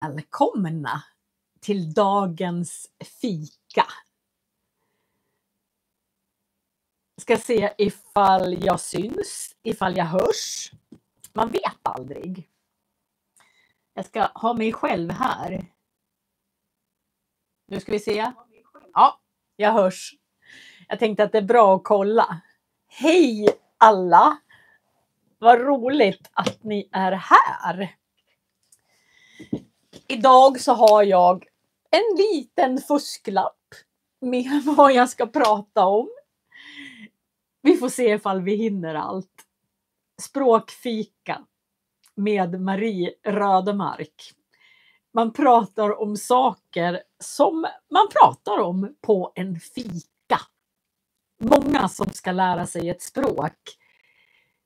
Välkomna till dagens fika. Ska se ifall jag syns, ifall jag hörs. Man vet aldrig. Jag ska ha mig själv här. Nu ska vi se. Ja, jag hörs. Jag tänkte att det är bra att kolla. Hej alla! Vad roligt att ni är här. Idag så har jag en liten fusklapp med vad jag ska prata om. Vi får se ifall vi hinner allt. Språkfika med Marie Rödemark. Man pratar om saker som man pratar om på en fika. Många som ska lära sig ett språk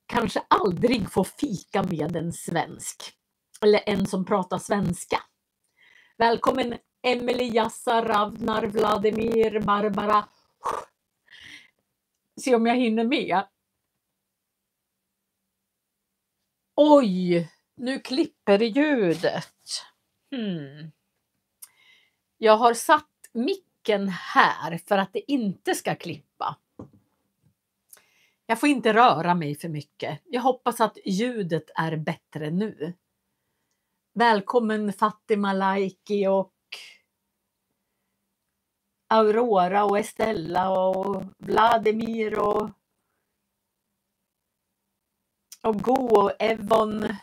kanske aldrig får fika med en svensk. Eller en som pratar svenska. Välkommen Emelie, Jassa, Ravnar, Vladimir, Barbara. Se om jag hinner med. Oj, nu klipper ljudet. Jag har satt micken här för att det inte ska klippa. Jag får inte röra mig för mycket. Jag hoppas att ljudet är bättre nu. Välkommen Fatima Laiki och Aurora och Estella och Vladimir och Go och Evon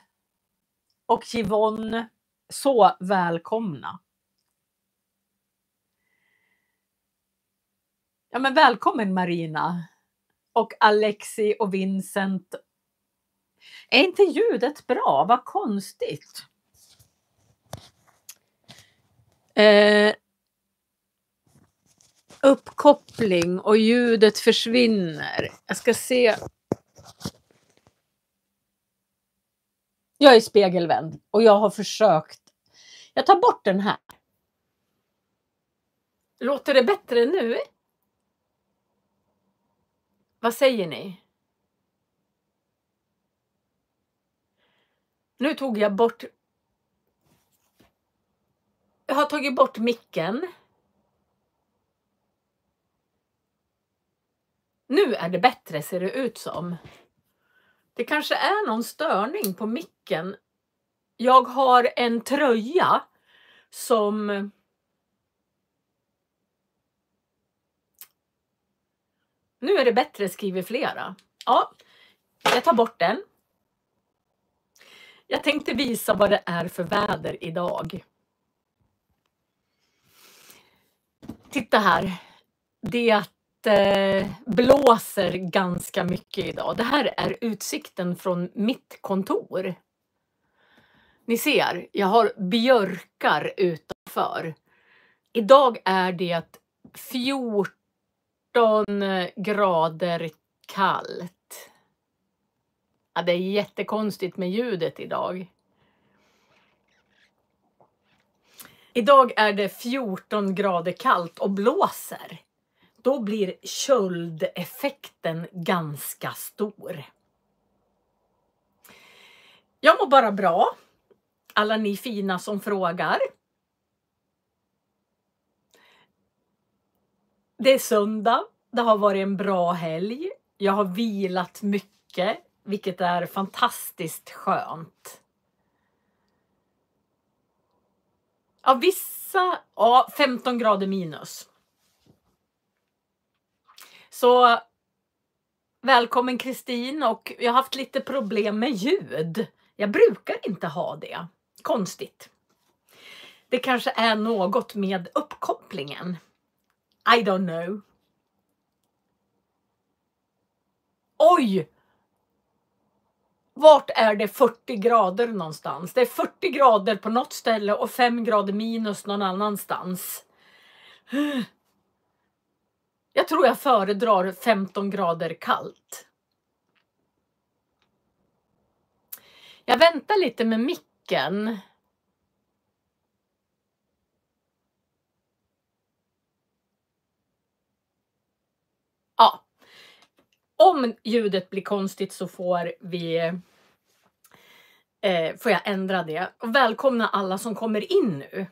och Yvonne. Så välkomna. Ja, men välkommen Marina och Alexi och Vincent. Är inte ljudet bra? Vad konstigt. Uppkoppling och ljudet försvinner. Jag ska se. Jag är spegelvänd och jag har försökt. Jag tar bort den här. Låter det bättre nu? Vad säger ni? Nu tog jag bort. Jag har tagit bort micken. Nu är det bättre, ser det ut som. Det kanske är någon störning på micken. Jag har en tröja som. Nu är det bättre, skriver flera. Ja, jag tar bort den. Jag tänkte visa vad det är för väder idag. Titta här. Det blåser ganska mycket idag. Det här är utsikten från mitt kontor. Ni ser, jag har björkar utanför. Idag är det 14 grader kallt. Ja, det är jättekonstigt med ljudet idag. Idag är det 14 grader kallt och blåser. Då blir köldeffekten ganska stor. Jag mår bara bra. Alla ni fina som frågar. Det är söndag. Det har varit en bra helg. Jag har vilat mycket, vilket är fantastiskt skönt. Ja, vissa, 15 grader minus. Så välkommen Kristin, och jag har haft lite problem med ljud. Jag brukar inte ha det. Konstigt. Det kanske är något med uppkopplingen. I don't know. Oj! Vart är det 40 grader någonstans? Det är 40 grader på något ställe och 5 grader minus någon annanstans. Jag tror jag föredrar 15 grader kallt. Jag väntar lite med micken. Ja. Om ljudet blir konstigt så får vi får jag ändra det. Och välkomna alla som kommer in nu.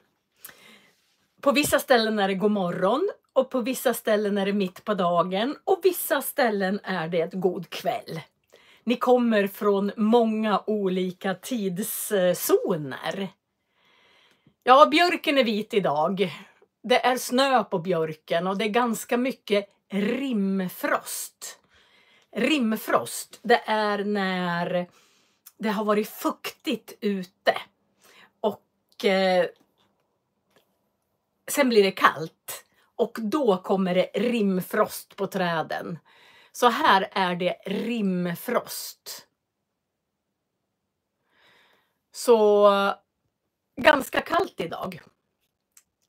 På vissa ställen är det god morgon och på vissa ställen är det mitt på dagen och vissa ställen är det ett god kväll. Ni kommer från många olika tidszoner. Ja, björken är vit idag. Det är snö på björken och det är ganska mycket rimfrost. Rimfrost, det är när det har varit fuktigt ute och sen blir det kallt och då kommer det rimfrost på träden. Så här är det rimfrost. Så ganska kallt idag.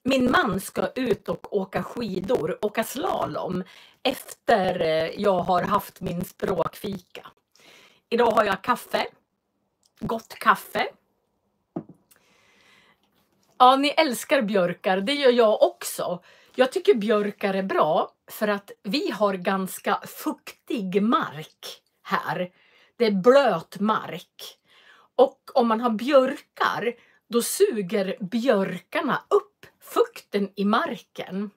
Min man ska ut och åka skidor, åka slalom efter jag har haft min språkfika. Idag har jag kaffe. Gott kaffe. Ja, ni älskar björkar. Det gör jag också. Jag tycker björkar är bra för att vi har ganska fuktig mark här. Det är blöt mark. Och om man har björkar, då suger björkarna upp fukten i marken.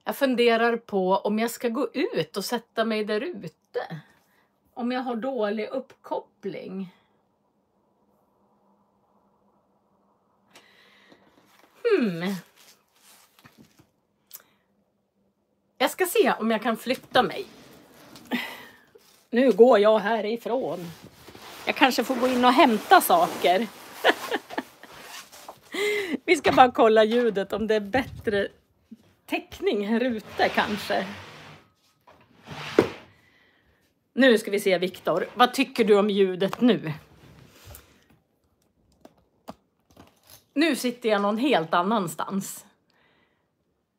Jag funderar på om jag ska gå ut och sätta mig där ute. Om jag har dålig uppkoppling. Jag ska se om jag kan flytta mig. Nu går jag härifrån. Jag kanske får gå in och hämta saker. Vi ska bara kolla ljudet om det är bättre täckning här ute kanske. Nu ska vi se, Viktor. Vad tycker du om ljudet nu? Nu sitter jag någon helt annanstans.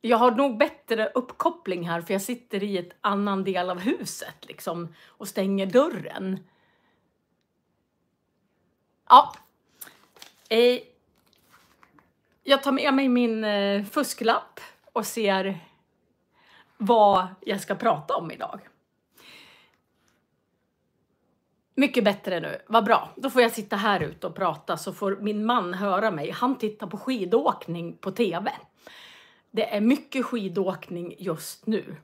Jag har nog bättre uppkoppling här för jag sitter i ett annan del av huset liksom och stänger dörren. Ja. Jag tar med mig min fusklapp och ser vad jag ska prata om idag. Mycket bättre nu, vad bra. Då får jag sitta här ute och prata så får min man höra mig. Han tittar på skidåkning på tv. Det är mycket skidåkning just nu.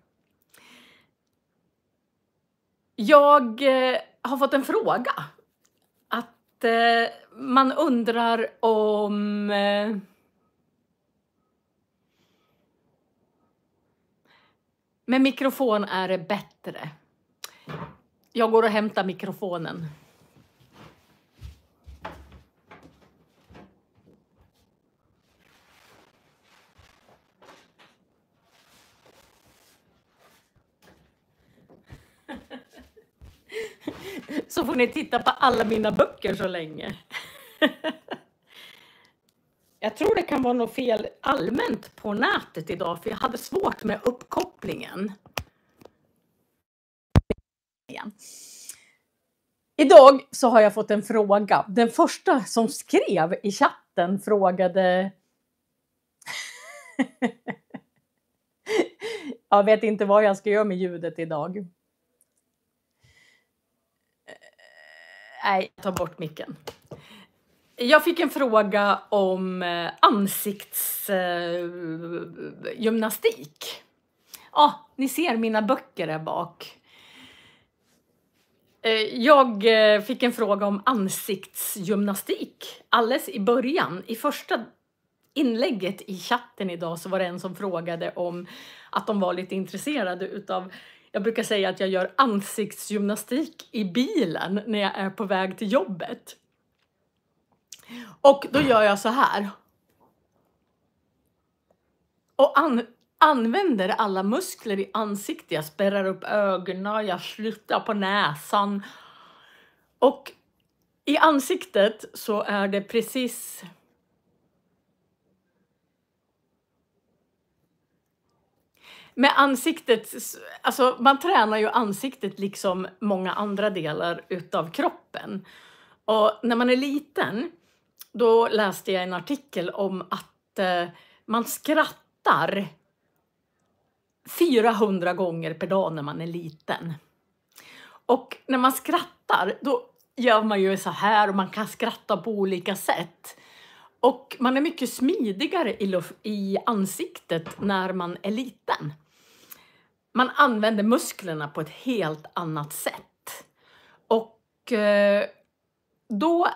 Jag har fått en fråga. Att man undrar om... med mikrofon är det bättre. Jag går och hämtar mikrofonen. Så får ni titta på alla mina böcker så länge. Jag tror det kan vara något fel allmänt på nätet idag. För jag hade svårt med uppkopplingen. Idag så har jag fått en fråga. Den första som skrev i chatten frågade... Jag vet inte vad jag ska göra med ljudet idag. Nej, ta bort micken. Jag fick en fråga om ansiktsgymnastik. Ja, ni ser mina böcker där bak. Jag fick en fråga om ansiktsgymnastik alldeles i början. I första inlägget i chatten idag så var det en som frågade om att de var lite intresserade utav... Jag brukar säga att jag gör ansiktsgymnastik i bilen när jag är på väg till jobbet. Och då gör jag så här. Och använder alla muskler i ansiktet. Jag spärrar upp ögonen, jag slutar på näsan. Och i ansiktet så är det precis... Med ansiktet, alltså man tränar ju ansiktet liksom många andra delar utav kroppen. Och när man är liten, då läste jag en artikel om att man skrattar 400 gånger per dag när man är liten. Och när man skrattar, då gör man ju så här och man kan skratta på olika sätt. Och man är mycket smidigare i ansiktet när man är liten. Man använder musklerna på ett helt annat sätt. Och då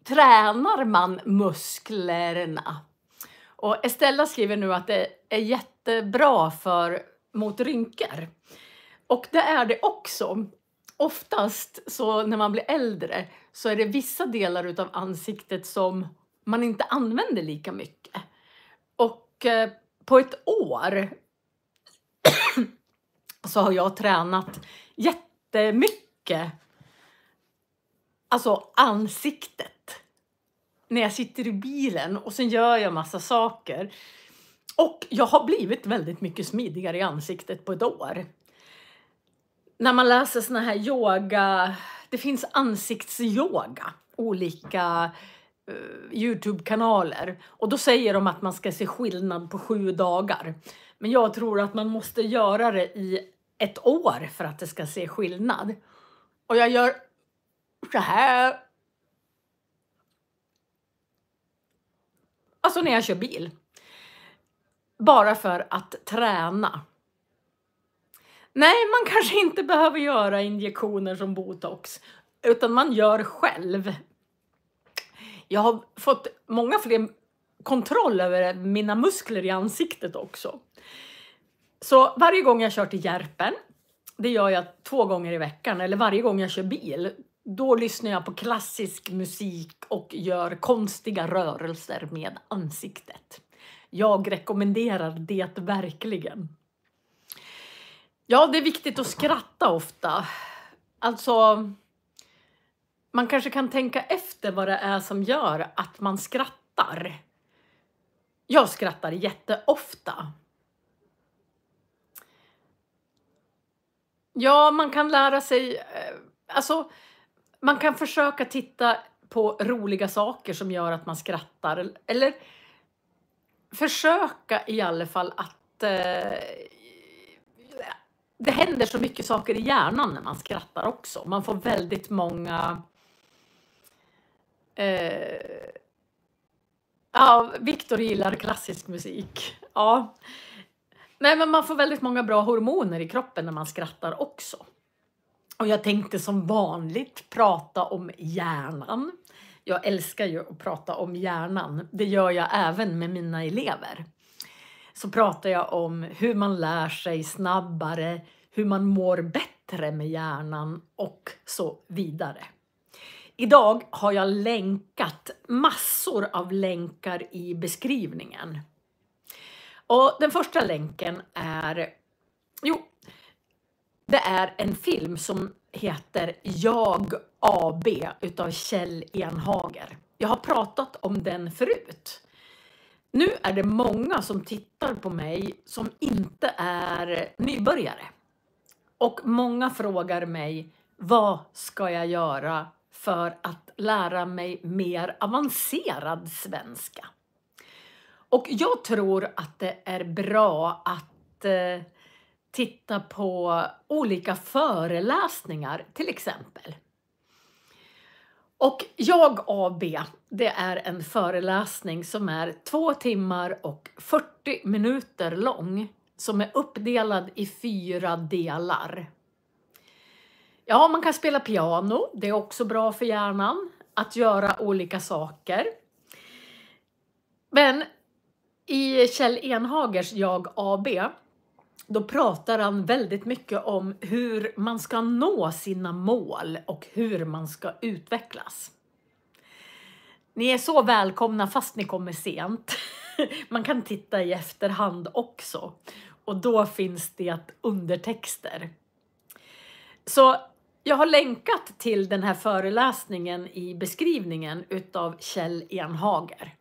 tränar man musklerna. Och Estella skriver nu att det är jättebra mot rynkor. Och det är det också. Oftast så när man blir äldre så är det vissa delar utav ansiktet som man inte använder lika mycket. Och på ett år så har jag tränat jättemycket. Alltså ansiktet. När jag sitter i bilen och sen gör jag massa saker. Och jag har blivit väldigt mycket smidigare i ansiktet på ett år. När man läser såna här yoga, det finns ansiktsyoga, olika YouTube-kanaler. Och då säger de att man ska se skillnad på 7 dagar. Men jag tror att man måste göra det i ett år för att det ska se skillnad. Och jag gör så här. Alltså när jag kör bil. Bara för att träna. Nej, man kanske inte behöver göra injektioner som botox. Utan man gör själv. Jag har fått många fler kontroll över mina muskler i ansiktet också. Så varje gång jag kör till Järpen, det gör jag 2 gånger i veckan. Eller varje gång jag kör bil, då lyssnar jag på klassisk musik och gör konstiga rörelser med ansiktet. Jag rekommenderar det verkligen. Ja, det är viktigt att skratta ofta. Alltså, man kanske kan tänka efter vad det är som gör att man skrattar. Jag skrattar jätteofta. Ja, man kan lära sig, alltså man kan försöka titta på roliga saker som gör att man skrattar. Eller försöka i alla fall att det händer så mycket saker i hjärnan när man skrattar också. Man får väldigt många... ja, Victor gillar klassisk musik. Ja. Nej, men man får väldigt många bra hormoner i kroppen när man skrattar också. Och jag tänkte som vanligt prata om hjärnan. Jag älskar ju att prata om hjärnan. Det gör jag även med mina elever. Så pratar jag om hur man lär sig snabbare, hur man mår bättre med hjärnan och så vidare. Idag har jag länkat massor av länkar i beskrivningen. Och den första länken är, det är en film som heter Jag AB utav Kjell Enhager. Jag har pratat om den förut. Nu är det många som tittar på mig som inte är nybörjare. Och många frågar mig, vad ska jag göra för att lära mig mer avancerad svenska? Och jag tror att det är bra att titta på olika föreläsningar till exempel. Och Jag AB, det är en föreläsning som är 2 timmar och 40 minuter lång. Som är uppdelad i 4 delar. Ja, man kan spela piano. Det är också bra för hjärnan. Att göra olika saker. Men i Kjell Enhagers Jag AB, då pratar han väldigt mycket om hur man ska nå sina mål och hur man ska utvecklas. Ni är så välkomna fast ni kommer sent. Man kan titta i efterhand också. Och då finns det undertexter. Så jag har länkat till den här föreläsningen i beskrivningen utav Kjell Enhager.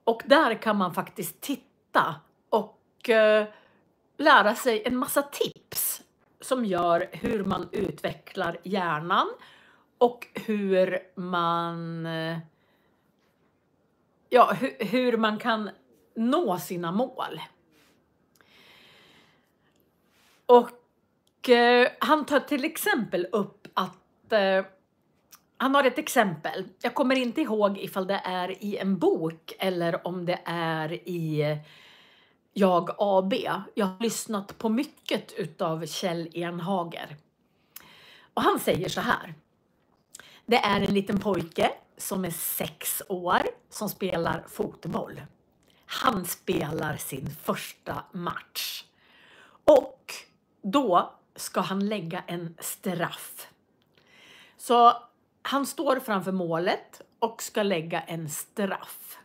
Och där kan man faktiskt titta och lära sig en massa tips som gör hur man utvecklar hjärnan och hur man kan nå sina mål. Och han tar till exempel upp att han har ett exempel. Jag kommer inte ihåg ifall det är i en bok eller om det är i Jag AB. Jag har lyssnat på mycket utav Kjell Enhager. Och han säger så här. Det är en liten pojke som är 6 år som spelar fotboll. Han spelar sin första match. Och då ska han lägga en straff. Så han står framför målet och ska lägga en straff.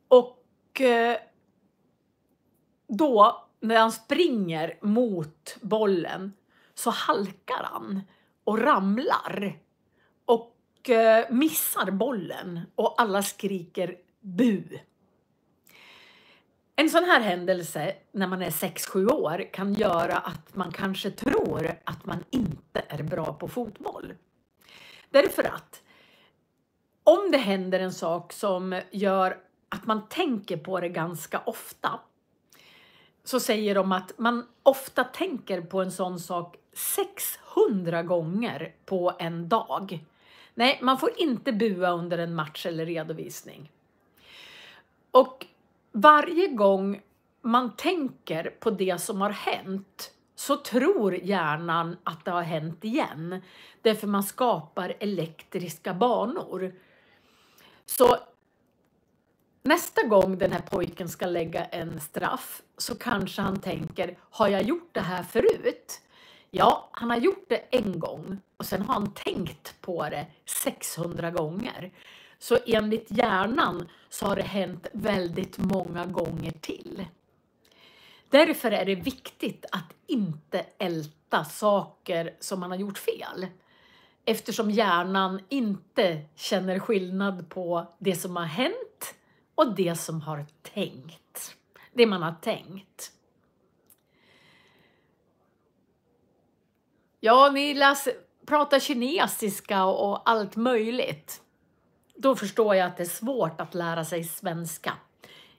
Och då när han springer mot bollen så halkar han och ramlar. Och missar bollen och alla skriker bu. En sån här händelse när man är 6-7 år kan göra att man kanske tror att man inte är bra på fotboll. Därför att om det händer en sak som gör att man tänker på det ganska ofta, så säger de att man ofta tänker på en sån sak 600 gånger på en dag. Nej, man får inte bua under en match eller redovisning. Och varje gång man tänker på det som har hänt så tror hjärnan att det har hänt igen. Därför man skapar elektriska banor. Så nästa gång den här pojken ska lägga en straff så kanske han tänker, har jag gjort det här förut? Ja, han har gjort det en gång och sen har han tänkt på det 600 gånger. Så enligt hjärnan så har det hänt väldigt många gånger till. Därför är det viktigt att inte älta saker som man har gjort fel. Eftersom hjärnan inte känner skillnad på det som har hänt och det som har tänkt. Det man har tänkt. Ja, ni pratar kinesiska och allt möjligt. Då förstår jag att det är svårt att lära sig svenska.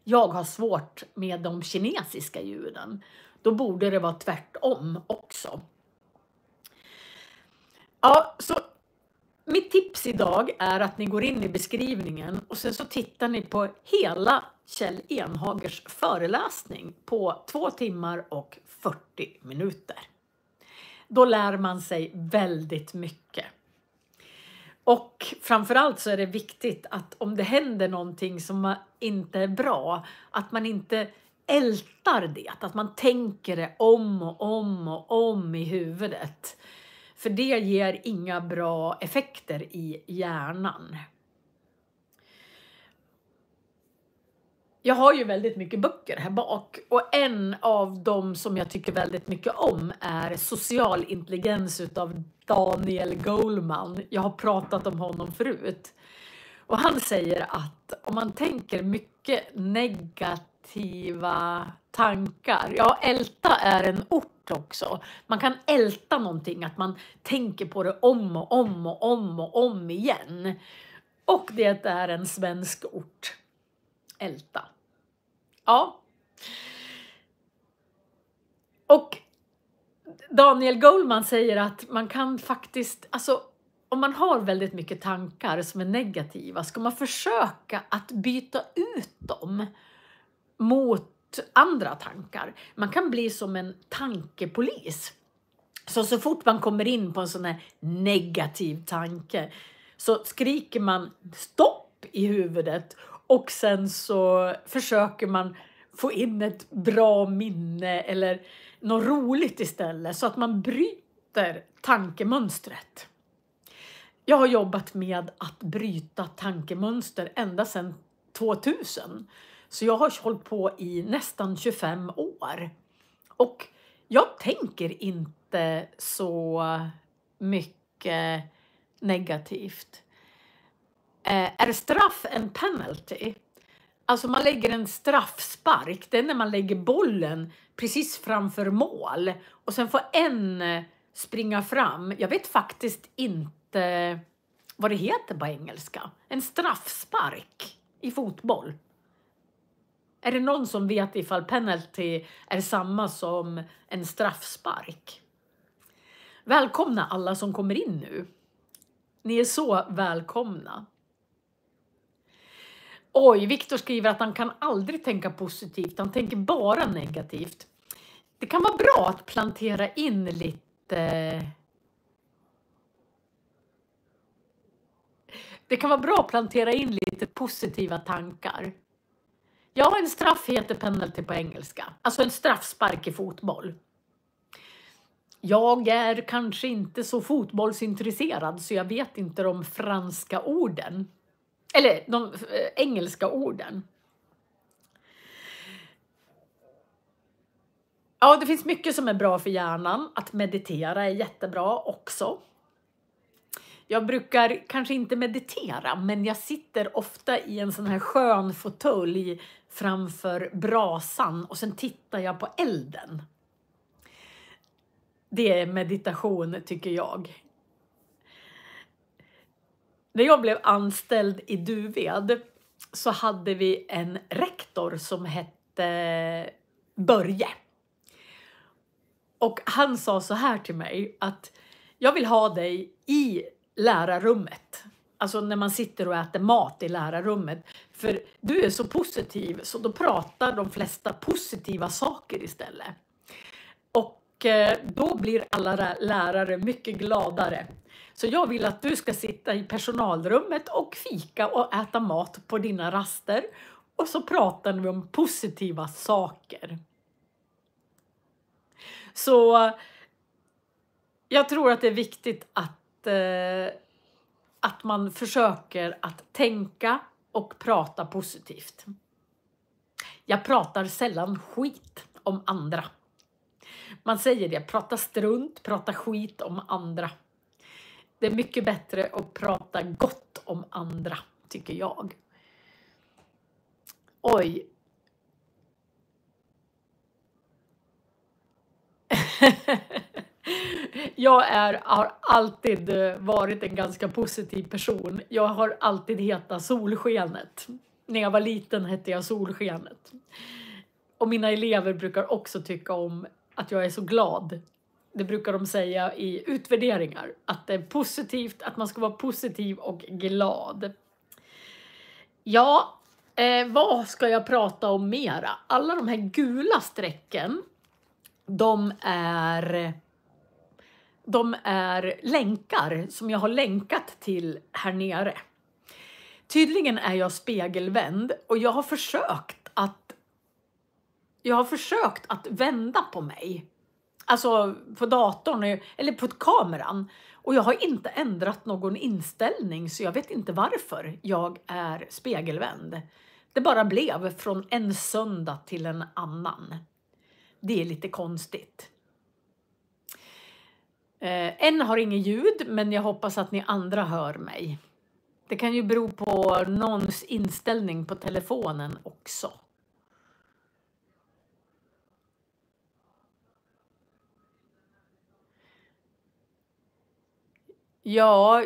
Jag har svårt med de kinesiska ljuden. Då borde det vara tvärtom också. Ja, så mitt tips idag är att ni går in i beskrivningen och sen så tittar ni på hela Kjell Enhagers föreläsning på 2 timmar och 40 minuter. Då lär man sig väldigt mycket. Och framförallt så är det viktigt att om det händer någonting som inte är bra, att man inte ältar det. Att man tänker det om och om och om i huvudet. För det ger inga bra effekter i hjärnan. Jag har ju väldigt mycket böcker här bak och en av dem som jag tycker väldigt mycket om är Social intelligens utav Daniel Goleman. Jag har pratat om honom förut. Och han säger att om man tänker mycket negativa tankar, ja, älta är en ort också. Man kan älta någonting, att man tänker på det om och om och om och om igen. Och det är en svensk ort. Älta. Ja. Och Daniel Goleman säger att man kan faktiskt, alltså om man har väldigt mycket tankar som är negativa, ska man försöka att byta ut dem mot andra tankar. Man kan bli som en tankepolis. Så fort man kommer in på en sån här negativ tanke så skriker man stopp i huvudet och sen så försöker man få in ett bra minne eller något roligt istället så att man bryter tankemönstret. Jag har jobbat med att bryta tankemönster ända sedan 2000. Så jag har hållit på i nästan 25 år. Och jag tänker inte så mycket negativt. Är straff en penalty? Alltså man lägger en straffspark. Det är när man lägger bollen precis framför mål. Och sen får en springa fram. Jag vet faktiskt inte vad det heter på engelska. En straffspark i fotboll. Är det någon som vet ifall penalty är samma som en straffspark? Välkomna alla som kommer in nu. Ni är så välkomna. Oj, Viktor skriver att han kan aldrig tänka positivt. Han tänker bara negativt. Det kan vara bra att plantera in lite... Det kan vara bra att plantera in lite positiva tankar. Ja, en straff heter penalty på engelska. Alltså en straffspark i fotboll. Jag är kanske inte så fotbollsintresserad så jag vet inte de franska orden. Eller de engelska orden. Ja, det finns mycket som är bra för hjärnan. Att meditera är jättebra också. Jag brukar kanske inte meditera, men jag sitter ofta i en sån här skön fåtölj framför brasan och sen tittar jag på elden. Det är meditation tycker jag. När jag blev anställd i Duved så hade vi en rektor som hette Börje. Och han sa så här till mig att jag vill ha dig i lärarrummet. Alltså när man sitter och äter mat i lärarrummet. För du är så positiv så då pratar de flesta positiva saker istället. Och då blir alla lärare mycket gladare. Så jag vill att du ska sitta i personalrummet och fika och äta mat på dina raster. Och så pratar vi om positiva saker. Så jag tror att det är viktigt att man försöker att tänka och prata positivt. Jag pratar sällan skit om andra. Man säger det, prata strunt, prata skit om andra. Det är mycket bättre att prata gott om andra, tycker jag. Oj. Jag har alltid varit en ganska positiv person. Jag har alltid hetat Solskenet. När jag var liten hette jag Solskenet. Och mina elever brukar också tycka om att jag är så glad. Det brukar de säga i utvärderingar. Att det är positivt, att man ska vara positiv och glad. Ja, vad ska jag prata om mera? Alla de här gula strecken, de är länkar som jag har länkat till här nere. Tydligen är jag spegelvänd och jag har försökt att vända på mig. Alltså på datorn eller på kameran. Och jag har inte ändrat någon inställning så jag vet inte varför jag är spegelvänd. Det bara blev från en söndag till en annan. Det är lite konstigt. Än har ingen ljud men jag hoppas att ni andra hör mig. Det kan ju bero på någons inställning på telefonen också. Ja,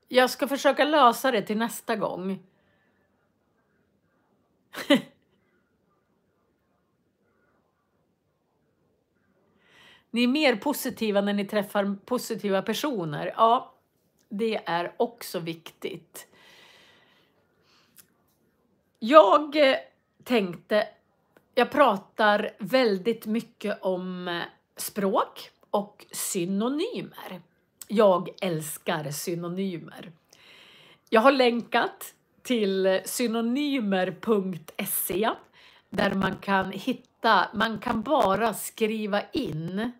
jag ska försöka lösa det till nästa gång. Ni är mer positiva när ni träffar positiva personer. Ja, det är också viktigt. Jag pratar väldigt mycket om språk och synonymer. Jag älskar synonymer. Jag har länkat till synonymer.se där man kan bara skriva in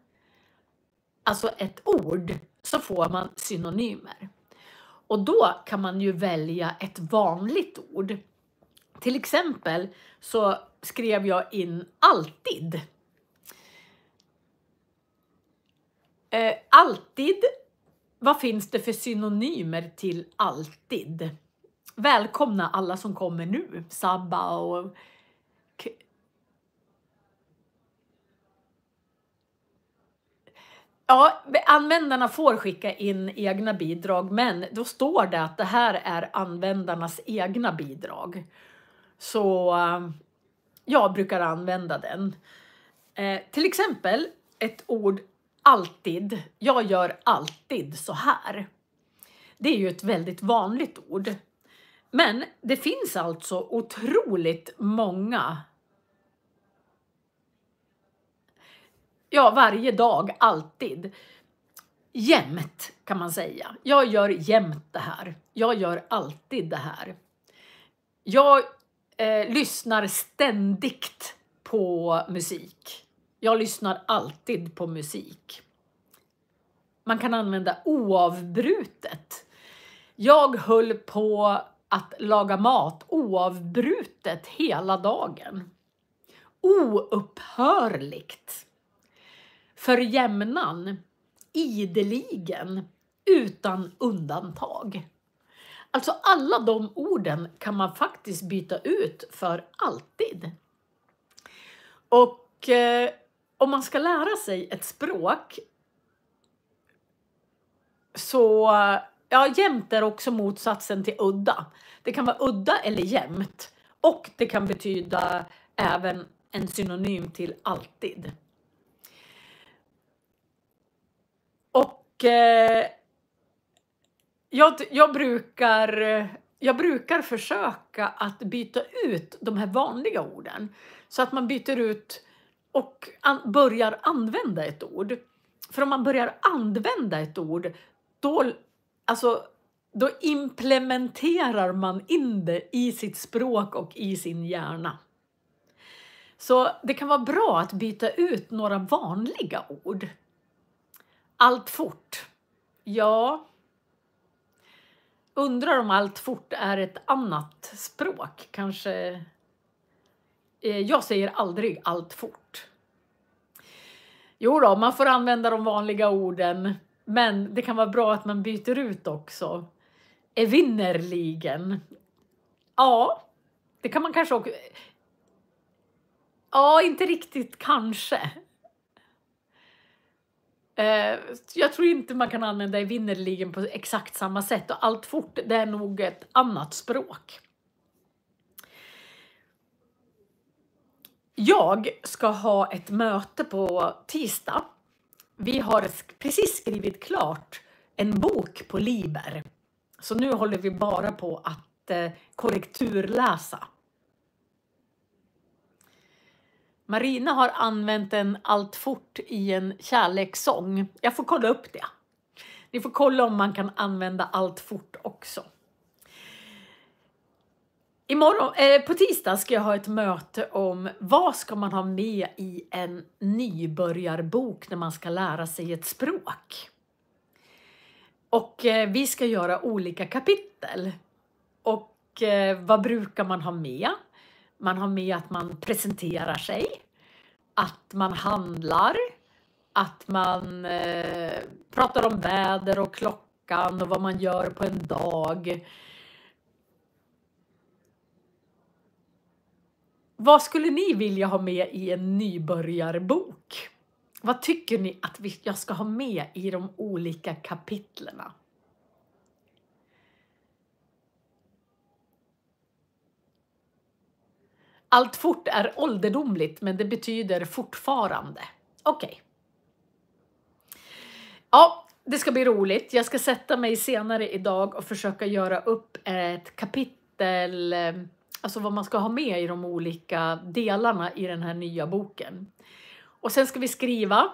alltså ett ord så får man synonymer. Och då kan man ju välja ett vanligt ord. Till exempel så skrev jag in alltid. Alltid. Vad finns det för synonymer till alltid? Välkomna alla som kommer nu. Sabba och... Ja, användarna får skicka in egna bidrag, men då står det att det här är användarnas egna bidrag. Så jag brukar använda den. Till exempel ett ord alltid. Jag gör alltid så här. Det är ju ett väldigt vanligt ord. Men det finns alltså otroligt många. Ja, varje dag, alltid. Jämt kan man säga. Jag gör jämt det här. Jag gör alltid det här. Jag lyssnar ständigt på musik. Jag lyssnar alltid på musik. Man kan använda oavbrutet. Jag höll på att laga mat oavbrutet hela dagen. Oupphörligt. För jämnan. Ideligen. Utan undantag. Alltså alla de orden kan man faktiskt byta ut för alltid. Och om man ska lära sig ett språk så, ja, jämt är också motsatsen till udda. Det kan vara udda eller jämt. Och det kan betyda även en synonym till alltid. Och jag brukar försöka att byta ut de här vanliga orden. Så att man byter ut och börjar använda ett ord. För om man börjar använda ett ord, då implementerar man in det i sitt språk och i sin hjärna. Så det kan vara bra att byta ut några vanliga ord. Allt fort. Ja. Undrar om allt fort är ett annat språk. Kanske. Jag säger aldrig allt fort. Jo då, man får använda de vanliga orden. Men det kan vara bra att man byter ut också. Evinnerligen. Ja, det kan man kanske också. Ja, inte riktigt kanske. Jag tror inte man kan använda evinnerligen på exakt samma sätt. Och allt fort, det är nog ett annat språk. Jag ska ha ett möte på tisdag. Vi har precis skrivit klart en bok på Liber. Så nu håller vi bara på att korrekturläsa. Marina har använt en allt fort i en kärlekssång. Jag får kolla upp det. Ni får kolla om man kan använda allt fort också. På tisdag ska jag ha ett möte om vad ska man ha med i en nybörjarbok när man ska lära sig ett språk. Och vi ska göra olika kapitel. Och vad brukar man ha med? Man har med att man presenterar sig. Att man handlar. Att man pratar om väder och klockan och vad man gör på en dag. Vad skulle ni vilja ha med i en nybörjarbok? Vad tycker ni att jag ska ha med i de olika kapitlerna? Allt fort är ålderdomligt, men det betyder fortfarande. Okej. Ja, det ska bli roligt. Jag ska sätta mig senare idag och försöka göra upp ett kapitel. Alltså vad man ska ha med i de olika delarna i den här nya boken. Och sen ska vi skriva.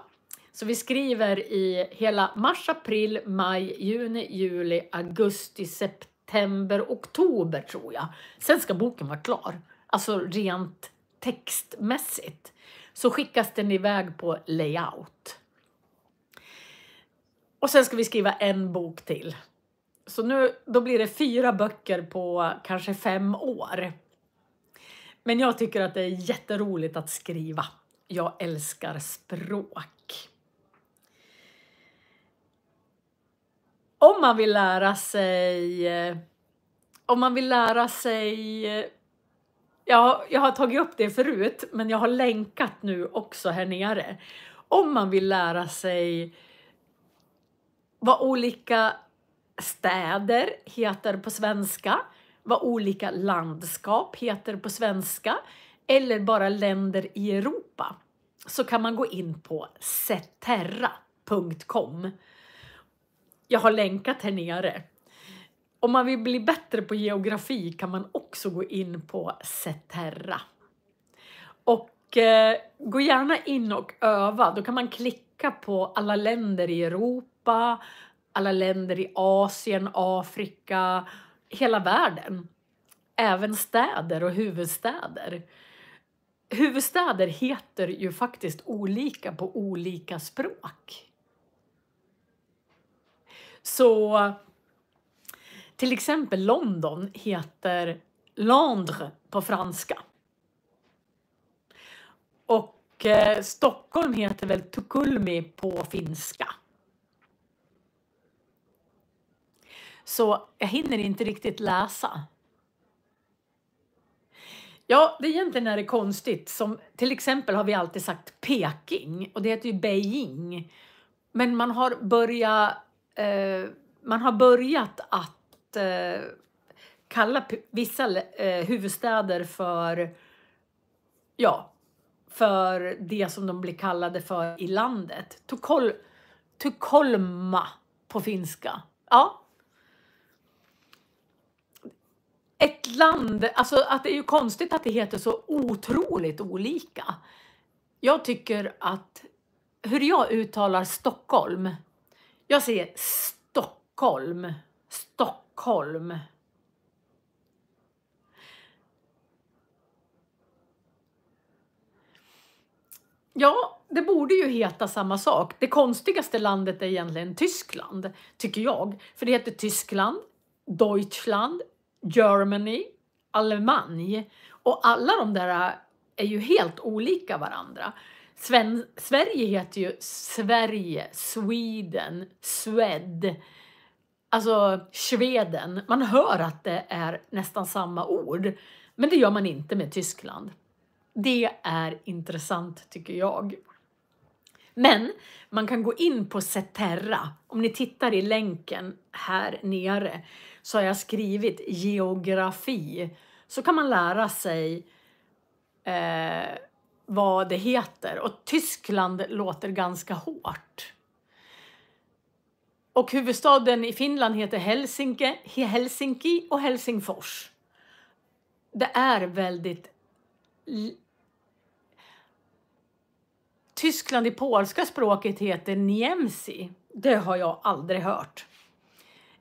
Så vi skriver i hela mars, april, maj, juni, juli, augusti, september, oktober tror jag. Sen ska boken vara klar. Alltså rent textmässigt. Så skickas den iväg på layout. Och sen ska vi skriva en bok till. Så då blir det 4 böcker på kanske 5 år. Men jag tycker att det är jätteroligt att skriva. Jag älskar språk. Om man vill lära sig. Jag har tagit upp det förut, men jag har länkat nu också här nere. Om man vill lära sig vad olika städer heter på svenska, vad olika landskap heter på svenska, eller bara länder i Europa, så kan man gå in på Zeterra.com. Jag har länkat här nere. Om man vill bli bättre på geografi kan man också gå in på Zeterra. Och gå gärna in och öva. Då kan man klicka på alla länder i Europa, alla länder i Asien, Afrika, hela världen. Även städer och huvudstäder. Huvudstäder heter ju faktiskt olika på olika språk. Så till exempel London heter Londres på franska. Och Stockholm heter väl Tukholma på finska. Så jag hinner inte riktigt läsa. Ja, det egentligen är det konstigt. Som till exempel har vi alltid sagt Peking, och det heter ju Beijing. Men man har börjat att kalla vissa huvudstäder för det som de blir kallade för i landet. Tukholma på finska. Ja. Ett land, alltså att det är ju konstigt att det heter så otroligt olika. Jag tycker att hur jag uttalar Stockholm. Jag säger Stockholm. Stockholm. Ja, det borde ju heta samma sak. Det konstigaste landet är egentligen Tyskland, tycker jag. För det heter Tyskland, Deutschland, Germany, Allemagne. Och alla de där är ju helt olika varandra. Sverige heter ju Sverige, Sweden, Swed. Alltså Sveden. Man hör att det är nästan samma ord. Men det gör man inte med Tyskland. Det är intressant tycker jag. Men man kan gå in på Zeterra. Om ni tittar i länken här nere så har jag skrivit geografi. Så kan man lära sig vad det heter. Och Tyskland låter ganska hårt. Och huvudstaden i Finland heter Helsinki och Helsingfors. Det är väldigt... Tyskland i polska språket heter Niemcy. Det har jag aldrig hört.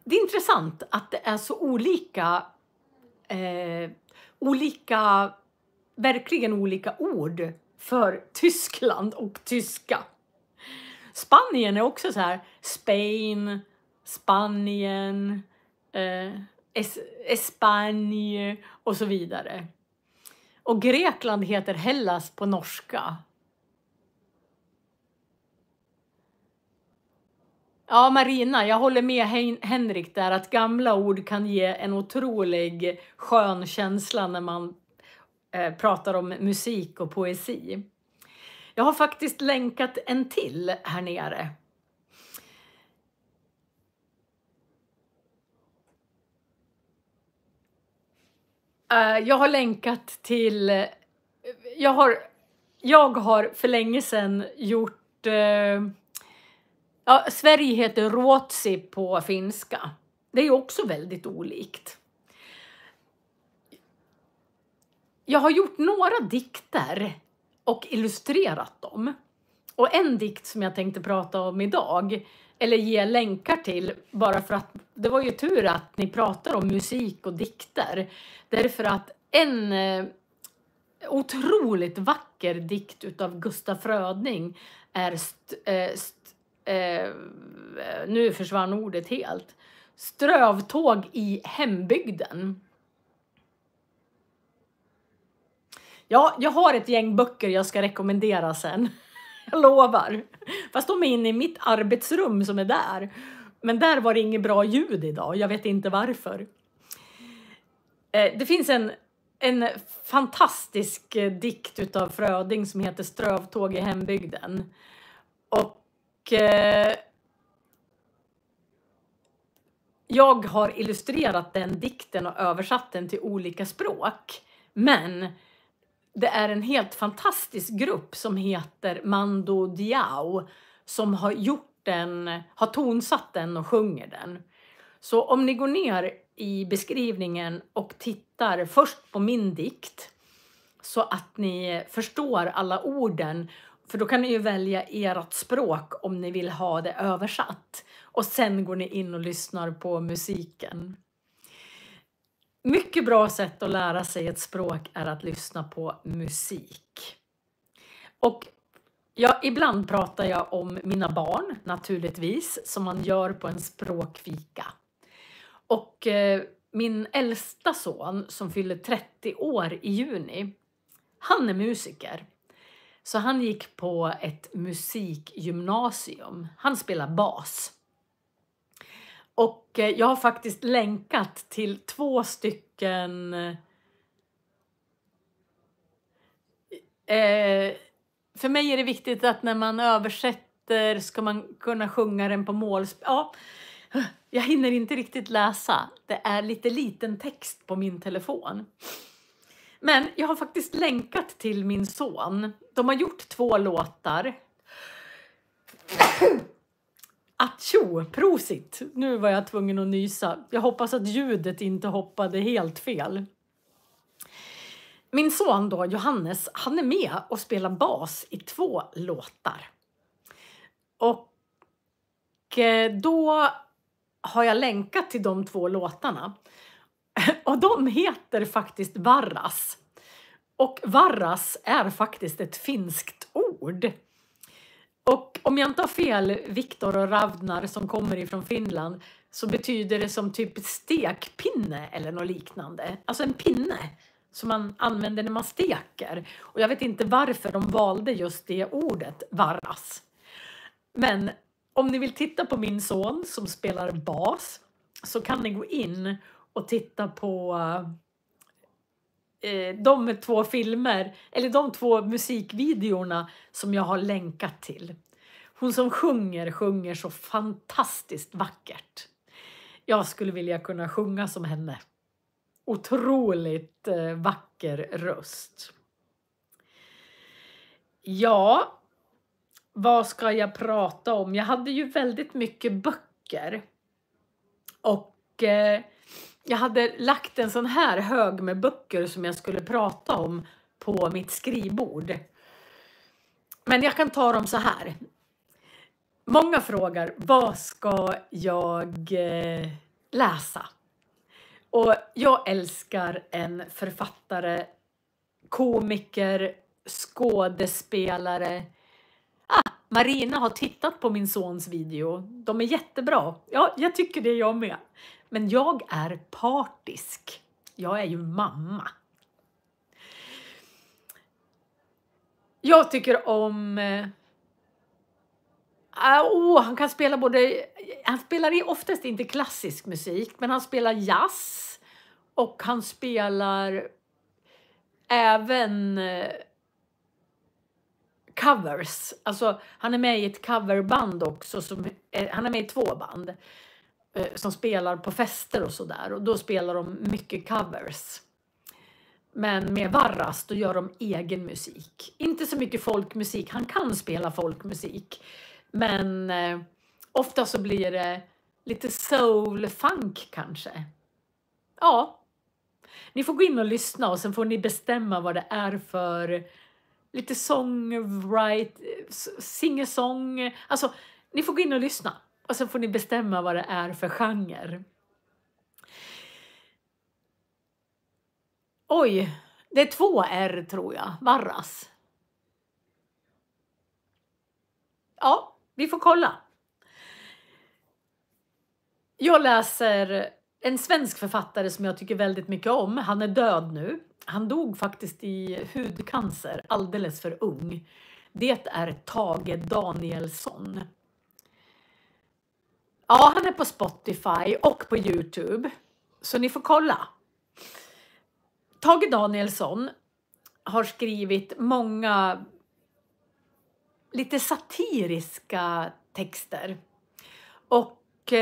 Det är intressant att det är så verkligen olika ord för Tyskland och tyska. Spanien är också så här Spain, Spanien, Espagne och så vidare. Och Grekland heter Hellas på norska. Ja, Marina, jag håller med Henrik där att gamla ord kan ge en otrolig skön känsla när man pratar om musik och poesi. Jag har faktiskt länkat en till här nere. Jag har länkat till... Jag har för länge sedan gjort... Sverige heter Ruotsi på finska. Det är också väldigt olikt. Jag har gjort några dikter och illustrerat dem. Och en dikt som jag tänkte prata om idag, eller ge länkar till, bara för att det var ju tur att ni pratar om musik och dikter. Därför att en otroligt vacker dikt utav Gustaf Fröding är nu försvann ordet helt. Strövtåg i hembygden. Ja, jag har ett gäng böcker jag ska rekommendera sen. Jag lovar. Fast de är inne i mitt arbetsrum som är där. Men där var det inget bra ljud idag. Jag vet inte varför. Det finns en fantastisk dikt utav Fröding som heter Strövtåg i hembygden. Och jag har illustrerat den dikten och översatt den till olika språk. Men det är en helt fantastisk grupp som heter Mando Diao som har tonsatt den och sjunger den. Så om ni går ner i beskrivningen och tittar först på min dikt så att ni förstår alla orden, för då kan ni ju välja ert språk om ni vill ha det översatt. Och sen går ni in och lyssnar på musiken. Mycket bra sätt att lära sig ett språk är att lyssna på musik. Och ibland pratar jag om mina barn naturligtvis, som man gör på en språkfika. Och min äldsta son som fyller 30 år i juni, han är musiker. Så han gick på ett musikgymnasium. Han spelar bas. Och jag har faktiskt länkat till 2 stycken för mig är det viktigt att när man översätter ska man kunna sjunga den på målspråk. Ja, jag hinner inte riktigt läsa. Det är lite liten text på min telefon. Men jag har faktiskt länkat till min son. De har gjort 2 låtar. Atjo, prosit. Nu var jag tvungen att nysa. Jag hoppas att ljudet inte hoppade helt fel. Min son då, Johannes, han är med och spelar bas i 2 låtar. Och då har jag länkat till de 2 låtarna. Och de heter faktiskt Varras. Och Varras är faktiskt ett finskt ord. Och om jag inte har fel, Viktor och Ravnar som kommer ifrån Finland, så betyder det som typ stekpinne eller något liknande. Alltså en pinne som man använder när man steker. Och jag vet inte varför de valde just det ordet, Varras. Men om ni vill titta på min son som spelar bas så kan ni gå in och titta på de 2 filmer, eller de 2 musikvideorna som jag har länkat till. Hon som sjunger så fantastiskt vackert. Jag skulle vilja kunna sjunga som henne. Otroligt vacker röst. Ja, vad ska jag prata om? Jag hade ju väldigt mycket böcker. Och jag hade lagt en sån här hög med böcker som jag skulle prata om på mitt skrivbord. Men jag kan ta dem så här. Många frågar, vad ska jag läsa? Och jag älskar en författare, komiker, skådespelare. Marina har tittat på min sons video. De är jättebra. Ja, jag tycker det jag med. Men jag är partisk. Jag är ju mamma. Jag tycker om... han kan spela han spelar oftast inte klassisk musik, men han spelar jazz. Och han spelar även covers. Alltså han är med i ett coverband också. Han är med i 2 band som spelar på fester och sådär. Och då spelar de mycket covers. Men med Varras då gör de egen musik. Inte så mycket folkmusik. Han kan spela folkmusik. Men ofta så blir det lite soul funk kanske. Ja. Ni får gå in och lyssna och sen får ni bestämma vad det är för lite singer-song. Alltså, ni får gå in och lyssna. Och sen får ni bestämma vad det är för genre. Oj, det är 2 R tror jag. Varras. Ja, vi får kolla. Jag läser en svensk författare som jag tycker väldigt mycket om. Han är död nu. Han dog faktiskt i hudcancer alldeles för ung. Det är Tage Danielsson. Ja, han är på Spotify och på YouTube. Så ni får kolla. Tage Danielsson har skrivit många lite satiriska texter. Och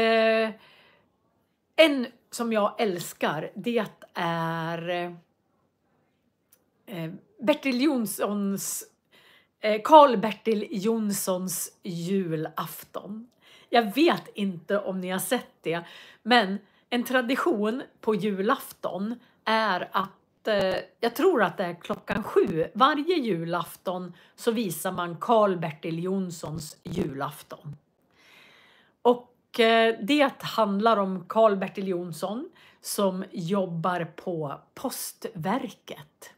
en som jag älskar, det är Karl-Bertil Jonssons julafton. Jag vet inte om ni har sett det, men en tradition på julafton är att jag tror att det är 7:00. Varje julafton så visar man Karl-Bertil Jonssons julafton. Och det handlar om Karl-Bertil Jonsson som jobbar på Postverket.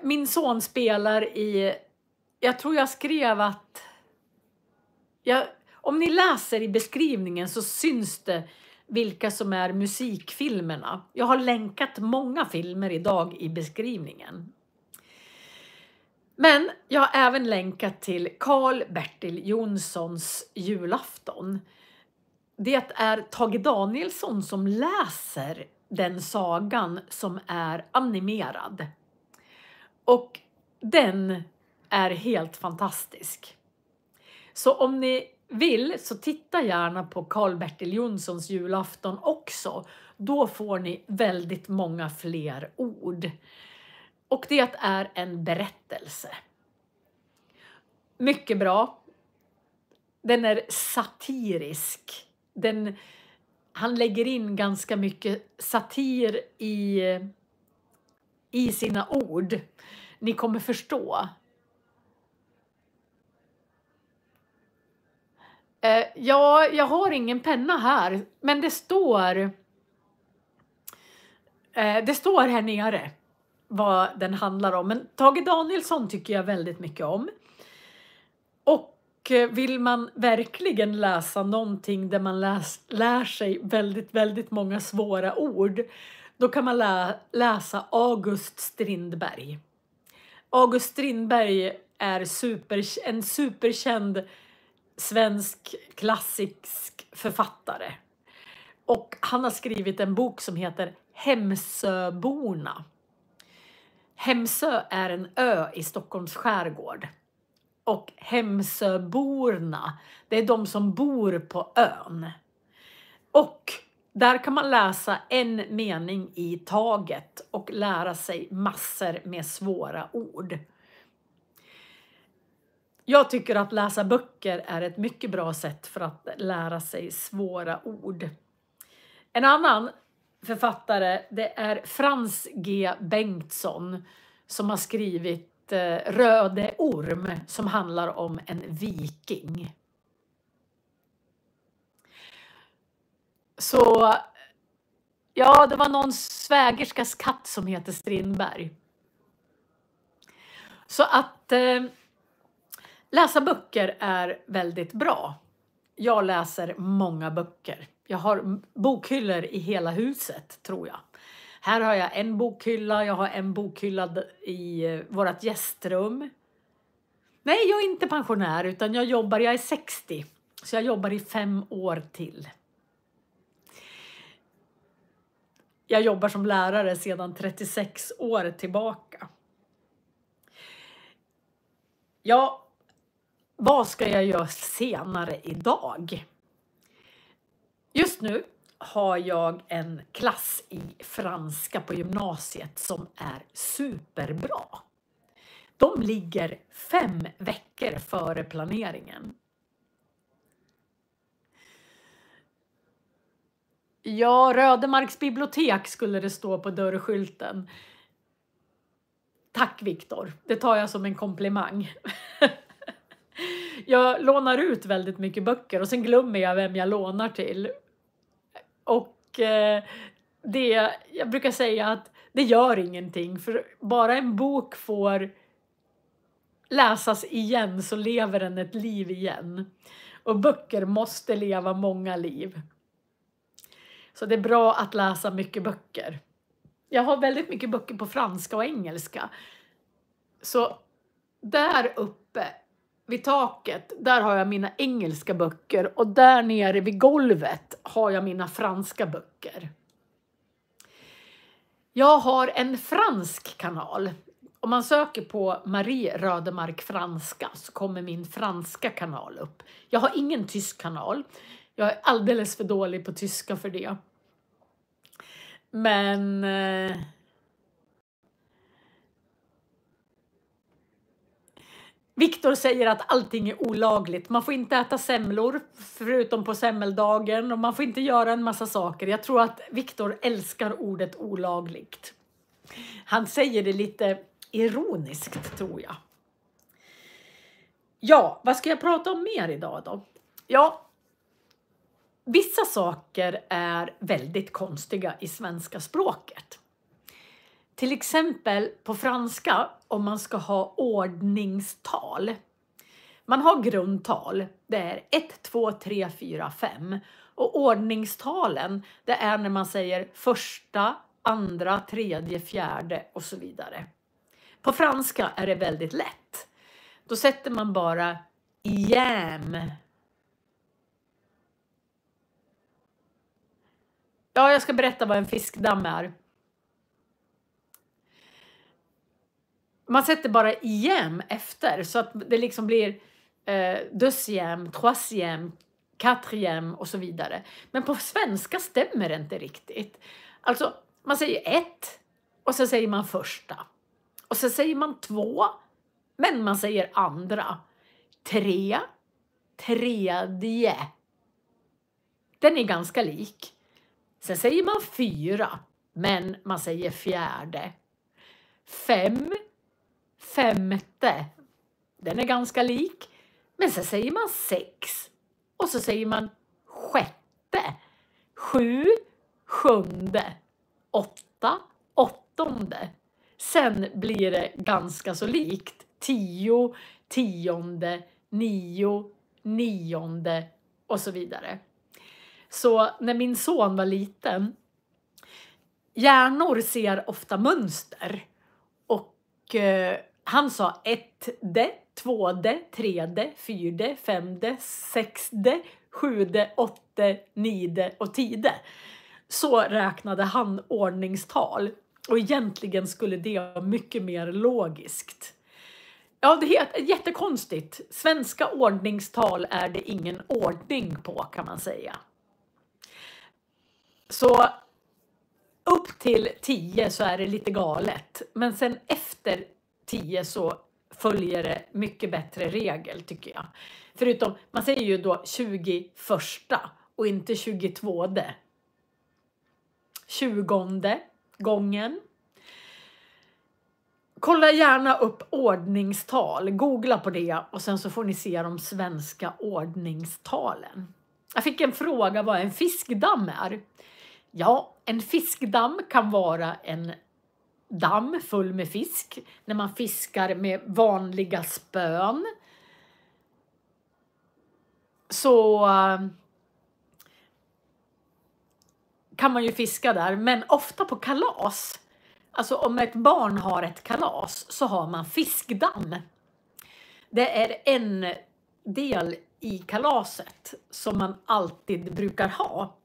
Min son spelar i, jag tror jag skrev att, om ni läser i beskrivningen så syns det vilka som är musikfilmerna. Jag har länkat många filmer idag i beskrivningen. Men jag har även länkat till Karl-Bertil Jonssons julafton. Det är Tage Danielsson som läser den sagan som är animerad. Och den är helt fantastisk. Så om ni vill så titta gärna på Karl-Bertil Jonssons julafton också. Då får ni väldigt många fler ord. Och det är en berättelse. Mycket bra. Den är satirisk. Han lägger in ganska mycket satir i sina ord. Ni kommer förstå. Ja, jag har ingen penna här. Men det står här nere vad den handlar om. Men Tage Danielsson tycker jag väldigt mycket om. Och vill man verkligen läsa någonting där man lär sig väldigt, väldigt många svåra ord, då kan man läsa August Strindberg. August Strindberg är en superkänd svensk klassisk författare. Och han har skrivit en bok som heter Hemsöborna. Hemsö är en ö i Stockholms skärgård. Och Hemsöborna, det är de som bor på ön. Och där kan man läsa en mening i taget och lära sig massor med svåra ord. Jag tycker att läsa böcker är ett mycket bra sätt för att lära sig svåra ord. En annan författare, det är Frans G. Bengtsson som har skrivit Röde orm som handlar om en viking. Så ja, det var någon svägerskas katt som heter Strindberg. Så att läsa böcker är väldigt bra. Jag läser många böcker. Jag har bokhyllor i hela huset, tror jag. Här har jag en bokhylla. Jag har en bokhylla i vårt gästrum. Nej, jag är inte pensionär utan jag är 60. Så jag jobbar i 5 år till. Jag jobbar som lärare sedan 36 år tillbaka. Ja, vad ska jag göra senare idag? Just nu har jag en klass i franska på gymnasiet som är superbra. De ligger 5 veckor före planeringen. Ja, Rödemarks bibliotek skulle det stå på dörrskylten. Tack Viktor, det tar jag som en komplimang. Jag lånar ut väldigt mycket böcker och sen glömmer jag vem jag lånar till. Och jag brukar säga att det gör ingenting, för bara en bok får läsas igen så lever den ett liv igen. Och böcker måste leva många liv. Så det är bra att läsa mycket böcker. Jag har väldigt mycket böcker på franska och engelska. Så där uppe vid taket, där har jag mina engelska böcker. Och där nere vid golvet har jag mina franska böcker. Jag har en fransk kanal. Om man söker på Marie Rödemark franska så kommer min franska kanal upp. Jag har ingen tysk kanal. Jag är alldeles för dålig på tyska för det. Men Viktor säger att allting är olagligt. Man får inte äta semlor förutom på semmeldagen och man får inte göra en massa saker. Jag tror att Viktor älskar ordet olagligt. Han säger det lite ironiskt, tror jag. Ja, vad ska jag prata om mer idag då? Ja, vissa saker är väldigt konstiga i svenska språket. Till exempel på franska, om man ska ha ordningstal. Man har grundtal, det är 1, 2, 3, 4, 5. Och ordningstalen, det är när man säger första, andra, tredje, fjärde och så vidare. På franska är det väldigt lätt. Då sätter man bara igen. Ja, jag ska berätta vad en fiskdamm är. Man sätter bara igen efter så att det liksom blir deuxième, troisième, quatrième och så vidare. Men på svenska stämmer det inte riktigt. Alltså, man säger 1 och så säger man första. Och så säger man 2, men man säger andra. 3, tredje. Den är ganska lik. Sen säger man 4, men man säger fjärde. 5, femte. Den är ganska lik. Men sen säger man 6. Och så säger man sjätte. 7, sjunde. 8, åttonde. Sen blir det ganska så likt. 10, tionde. 9, nionde. Och så vidare. Så när min son var liten. Hjärnor ser ofta mönster. Och han sa 1, 2, 3, 4, 5, 6, 7, 8, 9 och 10. Så räknade han ordningstal. Och egentligen skulle det vara mycket mer logiskt. Ja, det är jättekonstigt. Svenska ordningstal är det ingen ordning på, kan man säga. Så upp till 10 så är det lite galet. Men sen efter 10 så följer det mycket bättre regel, tycker jag. Förutom, man säger ju då 21 och inte 22. 20:e gången. Kolla gärna upp ordningstal. Googla på det och sen så får ni se de svenska ordningstalen. Jag fick en fråga vad en fiskdamm är. Ja, en fiskdamm kan vara en damm full med fisk. När man fiskar med vanliga spön. Så kan man ju fiska där. Men ofta på kalas. Alltså om ett barn har ett kalas så har man fiskdamm. Det är en del i kalaset som man alltid brukar ha.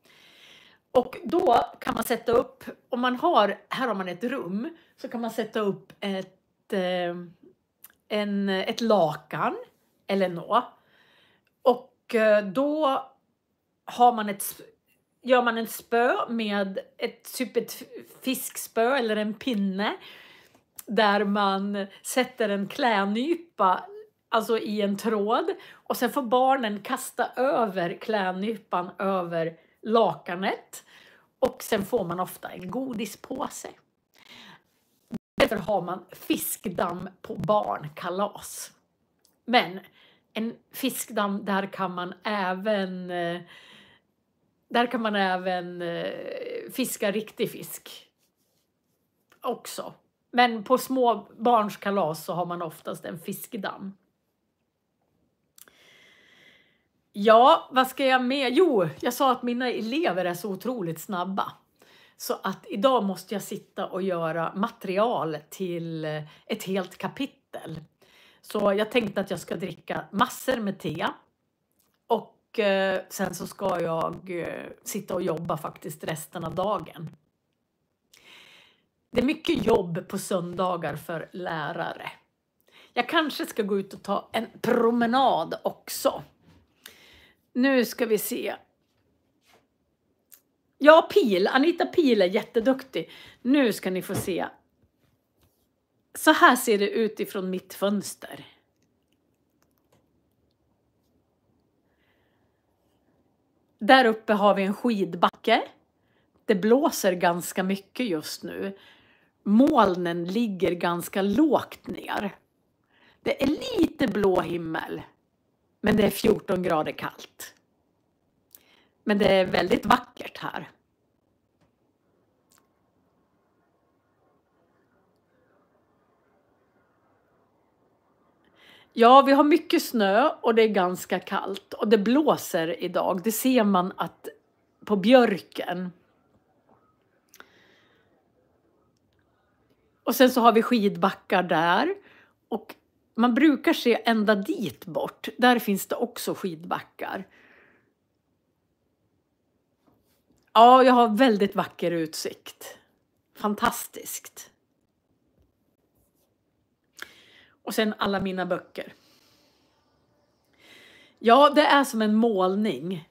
Och då kan man sätta upp, om man har, här har man ett rum, så kan man sätta upp ett lakan eller nå. Och då har man gör man en spö med typ ett fiskspö eller en pinne. Där man sätter en klädnypa, alltså i en tråd. Och sen får barnen kasta över klädnypan över lakanet. Och sen får man ofta en godispåse. Därför har man fiskdamm på barnkalas. Men en fiskdamm, där kan man även fiska riktig fisk också. Men på små barns kalas så har man oftast en fiskdamm. Ja, vad ska jag med? Jo, jag sa att mina elever är så otroligt snabba. Så att idag måste jag sitta och göra material till ett helt kapitel. Så jag tänkte att jag ska dricka massor med te. Och sen så ska jag sitta och jobba faktiskt resten av dagen. Det är mycket jobb på söndagar för lärare. Jag kanske ska gå ut och ta en promenad också. Nu ska vi se. Ja, Pil. Anita Pil är jätteduktig. Nu ska ni få se. Så här ser det ut ifrån mitt fönster. Där uppe har vi en skidbacke. Det blåser ganska mycket just nu. Molnen ligger ganska lågt ner. Det är lite blå himmel. Men det är 14 grader kallt. Men det är väldigt vackert här. Ja, vi har mycket snö och det är ganska kallt. Och det blåser idag. Det ser man att på björken. Och sen så har vi skidbackar där. Och man brukar se ända dit bort. Där finns det också skidbackar. Ja, jag har väldigt vacker utsikt. Fantastiskt. Och sen alla mina böcker. Ja, det är som en målning.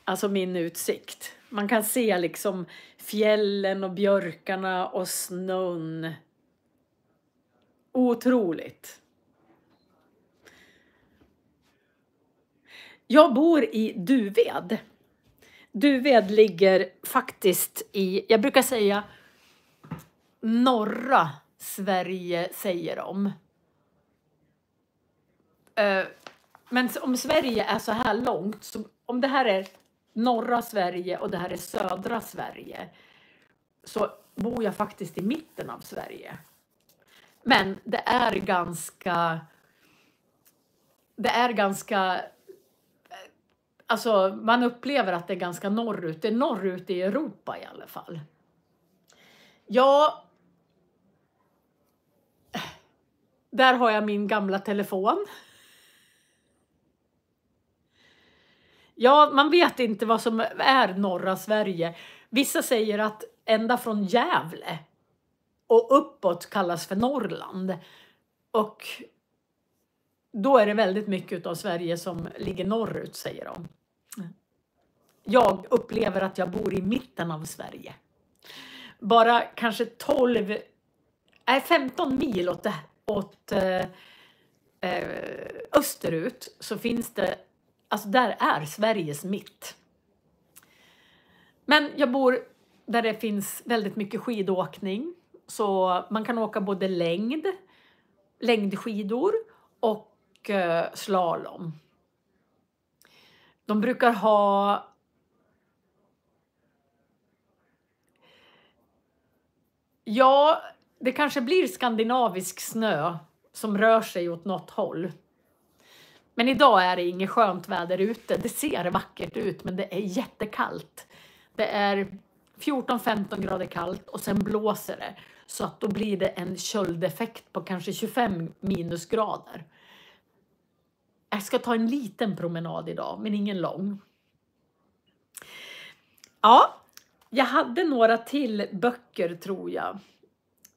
Alltså min utsikt. Man kan se liksom fjällen och björkarna och snön. Otroligt. Jag bor i Duved. Duved ligger faktiskt i, jag brukar säga norra Sverige säger de. Men om Sverige är så här långt, så om det här är norra Sverige och det här är södra Sverige, så bor jag faktiskt i mitten av Sverige. Men det är ganska, alltså man upplever att det är ganska norrut. Det är norrut i Europa i alla fall. Ja, där har jag min gamla telefon. Ja, man vet inte vad som är norra Sverige. Vissa säger att ända från Gävle och uppåt kallas för Norrland. Och då är det väldigt mycket av Sverige som ligger norrut, säger de. Jag upplever att jag bor i mitten av Sverige. Bara kanske 15 mil åt österut så finns det, alltså där är Sveriges mitt. Men jag bor där det finns väldigt mycket skidåkning. Så man kan åka både längdskidor och slalom. De brukar ha ja, det kanske blir skandinavisk snö som rör sig åt något håll. Men idag är det inget skönt väder ute. Det ser vackert ut, men det är jättekallt. Det är 14-15 grader kallt och sen blåser det. Så att då blir det en köldeffekt på kanske 25 minusgrader. Jag ska ta en liten promenad idag, men ingen lång. Ja, jag hade några till böcker tror jag.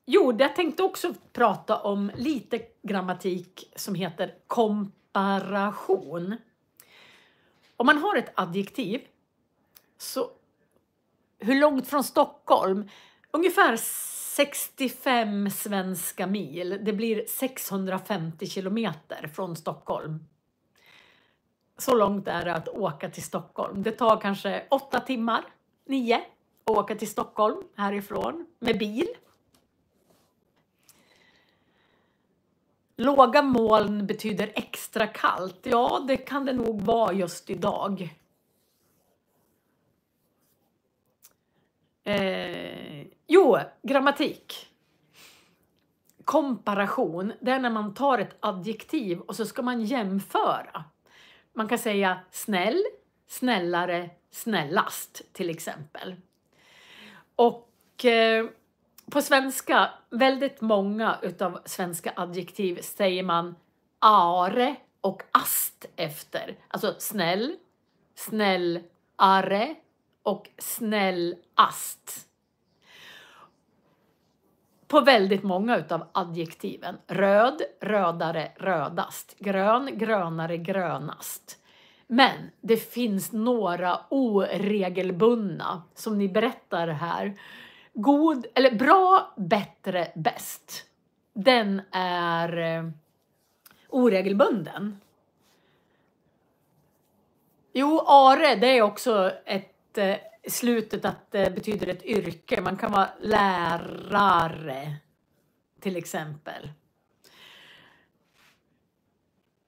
Jo, jag tänkte också prata om lite grammatik som heter komparation. Om man har ett adjektiv, så hur långt från Stockholm? Ungefär 65 svenska mil. Det blir 650 kilometer från Stockholm. Så långt är det att åka till Stockholm. Det tar kanske 8 timmar, 9 att åka till Stockholm härifrån med bil. Låga moln betyder extra kallt. Ja, det kan det nog vara just idag. Grammatik. Komparation, det är när man tar ett adjektiv och så ska man jämföra. Man kan säga snäll, snällare, snällast till exempel. Och på svenska, väldigt många utav svenska adjektiv säger man are och ast efter. Alltså snäll, snällare och snällast. På väldigt många utav adjektiven. Röd, rödare, rödast. Grön, grönare, grönast. Men det finns några oregelbundna som ni berättar här. God, eller bra, bättre, bäst. Den är oregelbunden. Jo, are, det är också ett slutet att det betyder ett yrke. Man kan vara lärare till exempel.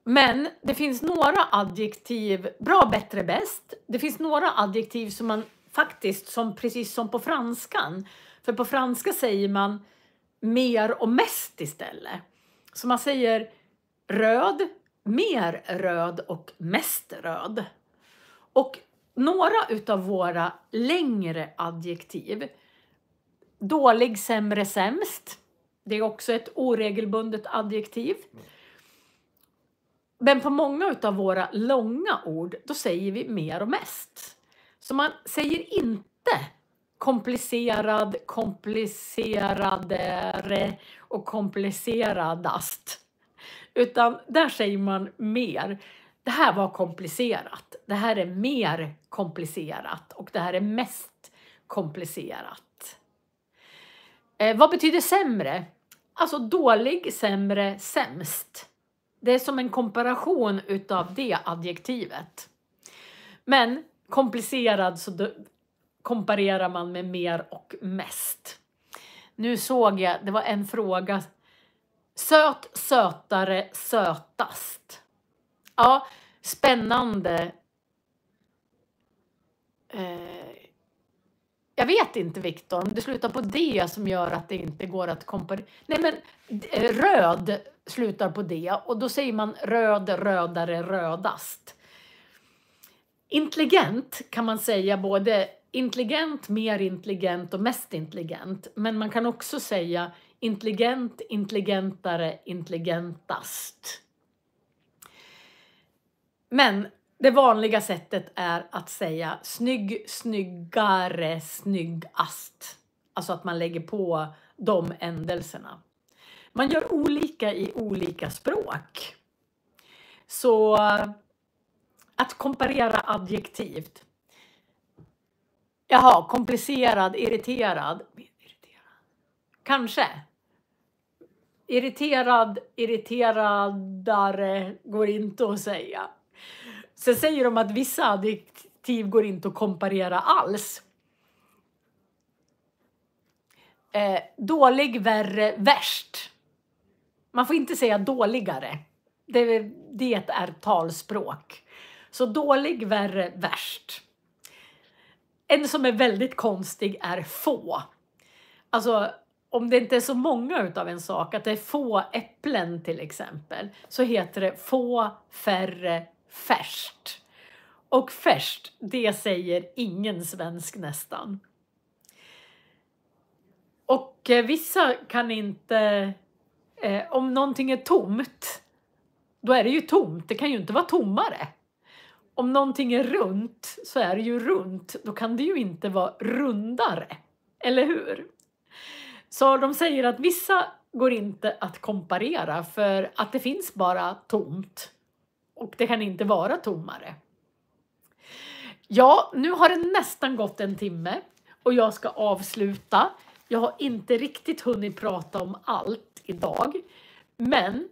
Men det finns några adjektiv, bra, bättre, bäst. Det finns några adjektiv som man faktiskt, precis som på franskan. För på franska säger man mer och mest istället. Så man säger röd, mer röd och mest röd. Och några utav våra längre adjektiv. Dålig, sämre, sämst. Det är också ett oregelbundet adjektiv. Men på många utav våra långa ord, då säger vi mer och mest. Så man säger inte komplicerad, kompliceradare och kompliceradast. Utan där säger man mer. Det här var komplicerat. Det här är mer komplicerat. Och det här är mest komplicerat. Vad betyder sämre? Alltså dålig, sämre, sämst. Det är som en komparation utav det adjektivet. Men komplicerad så komparerar man med mer och mest. Nu såg jag, det var en fråga. Söt, sötare, sötast. Ja, spännande. Jag vet inte, Viktor, om det slutar på det som gör att det inte går att komparera. Nej, men röd slutar på det och då säger man röd, rödare, rödast. Intelligent kan man säga både intelligent, mer intelligent och mest intelligent. Men man kan också säga intelligent, intelligentare, intelligentast. Men det vanliga sättet är att säga snygg, snyggare, snyggast. Alltså att man lägger på de ändelserna. Man gör olika i olika språk. Så att komparera adjektivt. Jaha, komplicerad, irriterad. Kanske. Irriterad, irriteradare går inte att säga. Sen säger de att vissa adjektiv går inte att komparera alls. Dålig, värre, värst. Man får inte säga dåligare. Det är talspråk. Så dålig, värre, värst. En som är väldigt konstig är få. Alltså om det inte är så många utav en sak, att det är få äpplen till exempel, så heter det få, färre, färst. Och färst, det säger ingen svensk nästan. Och vissa kan inte, om någonting är tomt, då är det ju tomt. Det kan ju inte vara tommare. Om någonting är runt så är det ju runt. Då kan det ju inte vara rundare. Eller hur? Så de säger att vissa går inte att komparera för att det finns bara tomt. Och det kan inte vara tommare. Ja, nu har det nästan gått en timme och jag ska avsluta. Jag har inte riktigt hunnit prata om allt idag. Men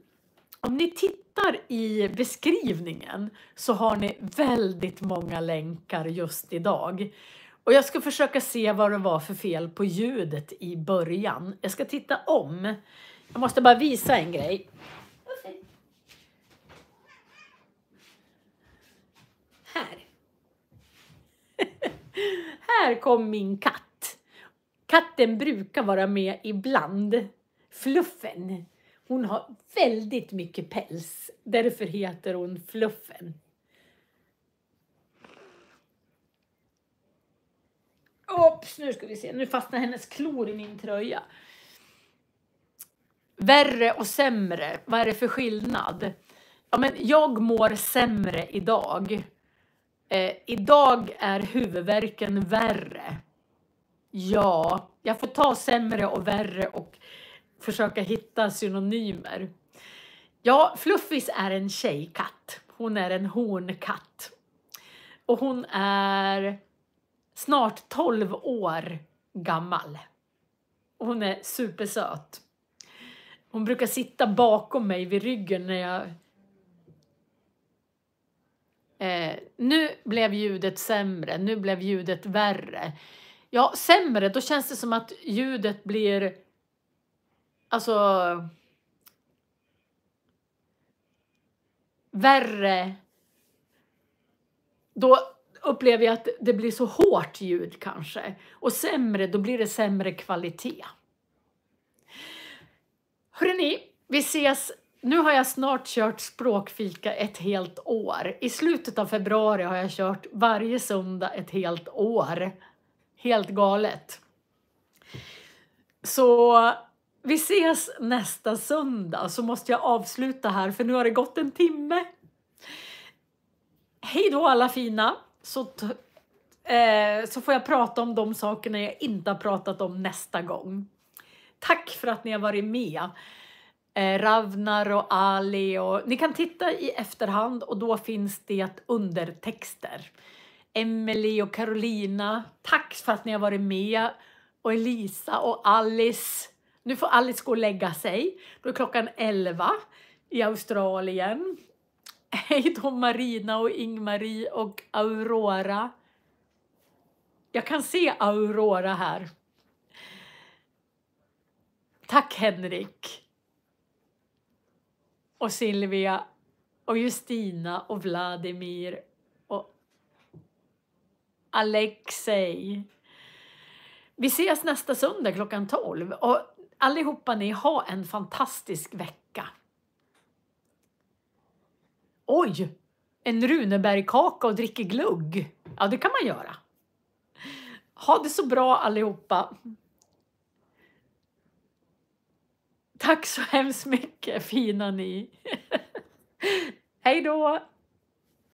om ni tittar i beskrivningen så har ni väldigt många länkar just idag. Och jag ska försöka se vad det var för fel på ljudet i början. Jag ska titta om. Jag måste bara visa en grej. Här. Här kom min katt. Katten brukar vara med ibland. Fluffen. Hon har väldigt mycket päls. Därför heter hon Fluffen. Oops, nu ska vi se. Nu fastnar hennes klor i min tröja. Värre och sämre. Vad är det för skillnad? Ja, men jag mår sämre idag. Idag är huvudvärken värre. Ja, jag får ta sämre och värre och försöka hitta synonymer. Ja, Fluffis är en tjejkatt. Hon är en honkatt. Och hon är snart 12 år gammal. Och hon är supersöt. Hon brukar sitta bakom mig vid ryggen när jag... Nu blev ljudet sämre, nu blev ljudet värre. Ja, sämre, då känns det som att ljudet blir... Alltså... Värre. Då upplever jag att det blir så hårt ljud kanske. Och sämre, då blir det sämre kvalitet. Hörrni, vi ses. Nu har jag snart kört språkfika ett helt år. I slutet av februari har jag kört varje söndag ett helt år. Helt galet. Så vi ses nästa söndag, så måste jag avsluta här för nu har det gått en timme. Hej då alla fina. Så får jag prata om de sakerna jag inte har pratat om nästa gång. Tack för att ni har varit med. Ravnar och Ali. Och ni kan titta i efterhand och då finns det undertexter. Emily och Carolina. Tack för att ni har varit med. Och Elisa och Alice. Nu får Alice gå och lägga sig. Då är klockan 11 i Australien. Hej då Marina och Ingmarie och Aurora. Jag kan se Aurora här. Tack Henrik. Och Silvia och Justina och Vladimir och Alexei. Vi ses nästa söndag klockan 12. Och allihopa ni har en fantastisk vecka. Oj, en Runebergkaka och dricker glugg. Ja, det kan man göra. Ha det så bra allihopa. Tack så hemskt mycket, fina ni. Hej då!